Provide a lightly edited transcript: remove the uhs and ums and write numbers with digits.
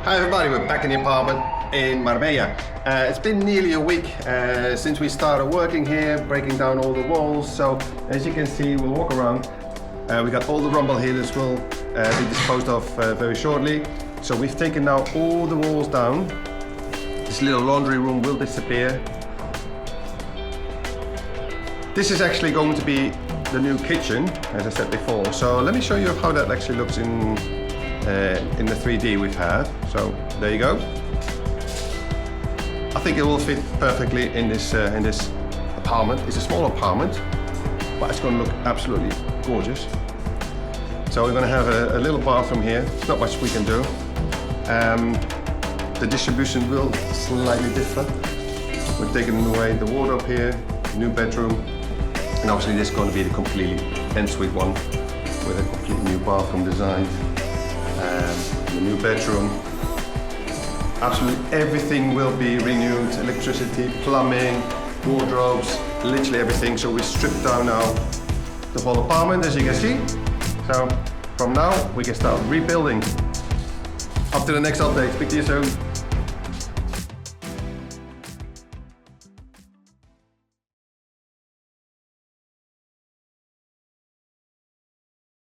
Hi everybody, we're back in the apartment in Marbella. It's been nearly a week since we started working here, breaking down all the walls. So as you can see, we'll walk around. We got all the rumble here. This will be disposed of very shortly. So we've taken now all the walls down. This little laundry room will disappear. This is actually going to be the new kitchen, as I said before. So let me show you how that actually looks in the 3D we've had. So there you go. I think it will fit perfectly in this apartment. It's a small apartment, but it's going to look absolutely gorgeous. So we're going to have a little bathroom here. There's not much we can do. The distribution will slightly differ. We're taking away the wardrobe here, new bedroom, and obviously this is going to be the completely ensuite one with a completely new bathroom design. The new bedroom. Absolutely everything will be renewed. Electricity, plumbing, wardrobes, literally everything. So we stripped down now the whole apartment, as you can see. So from now we can start rebuilding. Up to the next update. Speak to you soon.